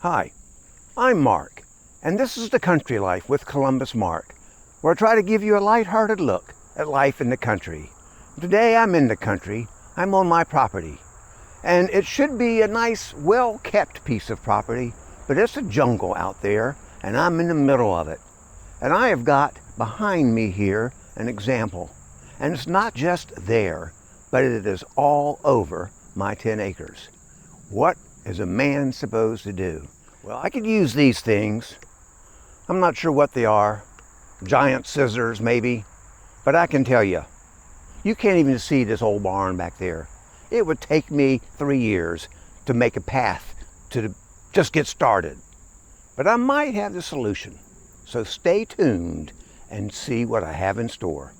Hi, I'm Mark, and this is The Country Life with Columbus Mark, where I try to give you a lighthearted look at life in the country. Today I'm in the country. I'm on my property, and it should be a nice, well-kept piece of property, but it's a jungle out there, and I'm in the middle of it. And I have got behind me here an example, and it's not just there, but it is all over my 10 acres. What is a man supposed to do? Well, I could use these things. I'm not sure what they are. Giant scissors, maybe. But I can tell you, you can't even see this old barn back there. It would take me 3 years to make a path to just get started. But I might have the solution. So stay tuned and see what I have in store.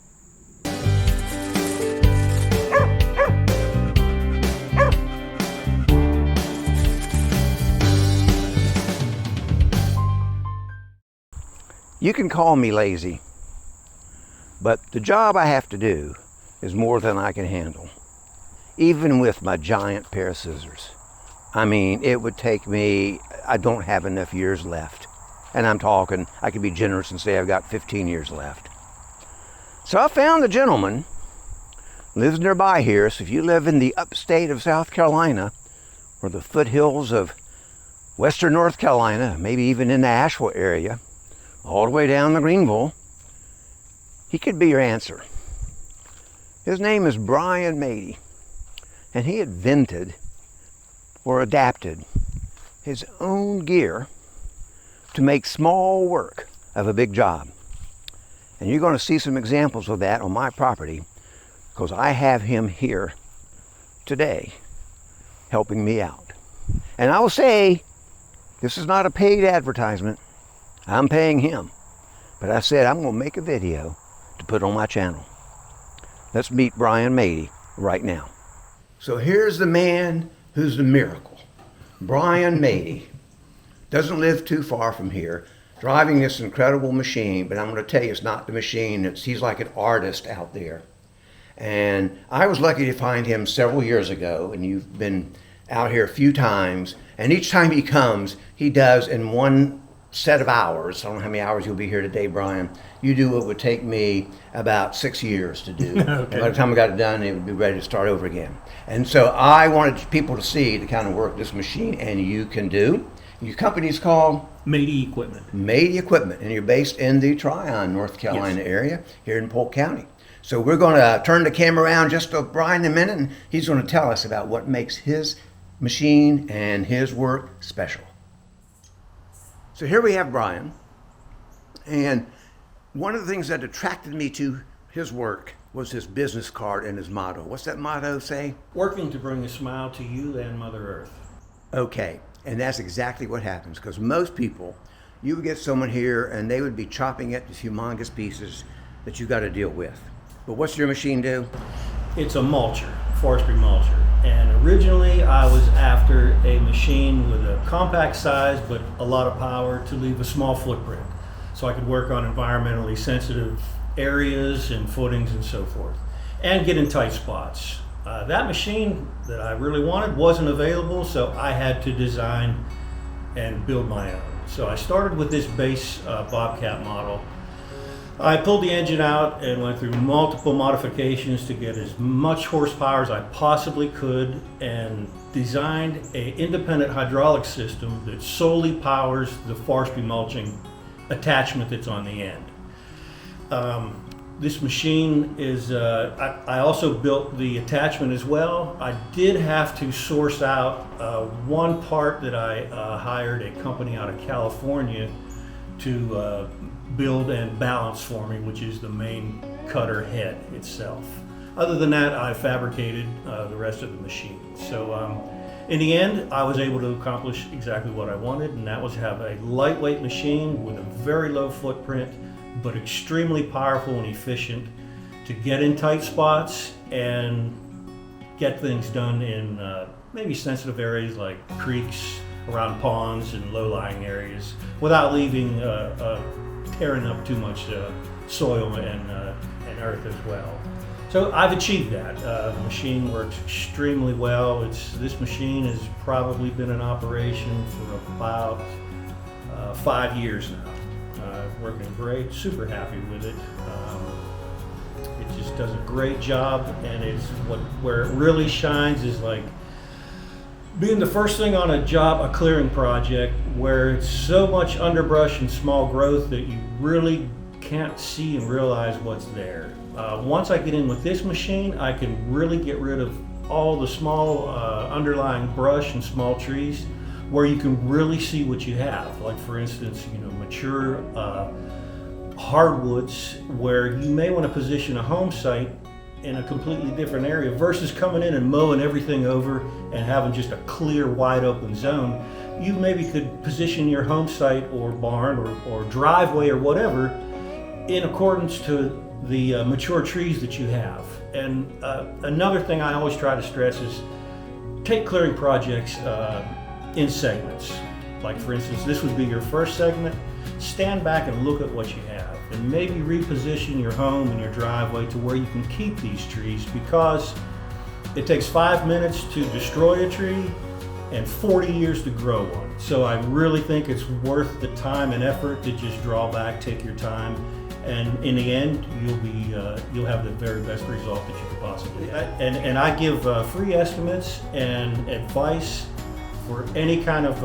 You can call me lazy, but the job I have to do is more than I can handle, even with my giant pair of scissors. I mean, it would take me, I don't have enough years left. And I'm talking, I could be generous and say I've got 15 years left. So I found a gentleman, lives nearby here, so if you live in the upstate of South Carolina, or the foothills of western North Carolina, maybe even in the Asheville area, all the way down to Greenville, he could be your answer. His name is Brian Madey, and he invented or adapted his own gear to make small work of a big job. And you're going to see some examples of that on my property, because I have him here today helping me out. And I will say, this is not a paid advertisement. I'm paying him. But I said I'm going to make a video to put on my channel. Let's meet Brian Madey right now. So here's the man who's the miracle. Brian Madey. Doesn't live too far from here, driving this incredible machine, but I'm going to tell you, it's not the machine. He's like an artist out there. And I was lucky to find him several years ago, and you've been out here a few times, and each time he comes, he does in one set of hours. I don't know how many hours you'll be here today, Brian. You do what would take me about 6 years to do. Okay. By the time I got it done, it would be ready to start over again. And so I wanted people to see the kind of work this machine and you can do. Your company's called? Madey Equipment. Madey Equipment, and you're based in the Tryon, North Carolina area, here in Polk County. So we're going to turn the camera around just to Brian in a minute, and he's going to tell us about what makes his machine and his work special. So here we have Brian, and one of the things that attracted me to his work was his business card and his motto. What's that motto say? Working to bring a smile to you and Mother Earth. Okay, and that's exactly what happens, because most people, you would get someone here and they would be chopping it to humongous pieces that you got to deal with. But what's your machine do? It's a mulcher, forestry mulcher. And originally I was after a machine with a compact size but a lot of power to leave a small footprint, so I could work on environmentally sensitive areas and footings and so forth, and get in tight spots. That machine that I really wanted wasn't available, so I had to design and build my own. So I started with this base Bobcat model. I pulled the engine out and went through multiple modifications to get as much horsepower as I possibly could, and designed an independent hydraulic system that solely powers the forestry mulching attachment that's on the end. This machine is, I also built the attachment as well. I did have to source out one part that I hired a company out of California to build and balance for me, which is the main cutter head itself. Other than that, I fabricated the rest of the machine. So in the end, I was able to accomplish exactly what I wanted, and that was have a lightweight machine with a very low footprint, but extremely powerful and efficient to get in tight spots and get things done in maybe sensitive areas like creeks, around ponds and low-lying areas, without leaving tearing up too much soil and earth as well. So I've achieved that. The machine works extremely well. This machine has probably been in operation for about 5 years now. Working great, super happy with it. It just does a great job, and where it really shines is like being the first thing on a clearing project where it's so much underbrush and small growth that you really can't see and realize what's there. Once I get in with this machine, I can really get rid of all the small underlying brush and small trees where you can really see what you have. Like for instance, mature hardwoods where you may want to position a home site in a completely different area versus coming in and mowing everything over and having just a clear, wide open zone. You maybe could position your home site or barn or driveway or whatever in accordance to the mature trees that you have. And another thing I always try to stress is take clearing projects in segments. Like for instance, this would be your first segment. Stand back and look at what you have and maybe reposition your home and your driveway to where you can keep these trees, because it takes 5 minutes to destroy a tree and 40 years to grow one. So I really think it's worth the time and effort to just draw back, take your time, and in the end, you'll have the very best result that you could possibly have. And I give free estimates and advice for any kind of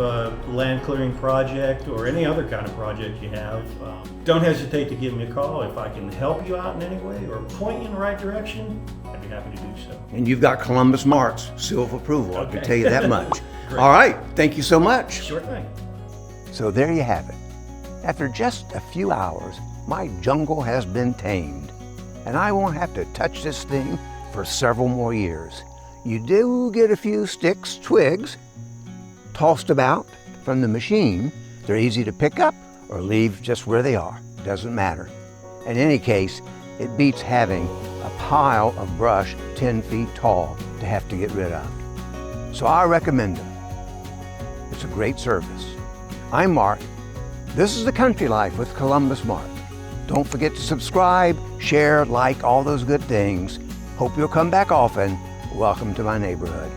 land clearing project or any other kind of project you have. Don't hesitate to give me a call. If I can help you out in any way or point you in the right direction, I'd be happy to do so. And you've got Columbus Mark's seal of approval, I can tell you that much. All right, thank you so much. Sure thing. So there you have it. After just a few hours, my jungle has been tamed, and I won't have to touch this thing for several more years. You do get a few sticks, twigs, tossed about from the machine. They're easy to pick up or leave just where they are. Doesn't matter. In any case, it beats having a pile of brush 10 feet tall to have to get rid of. So I recommend them. It's a great service. I'm Mark. This is The Country Life with Columbus Mark. Don't forget to subscribe, share, like, all those good things. Hope you'll come back often. Welcome to my neighborhood.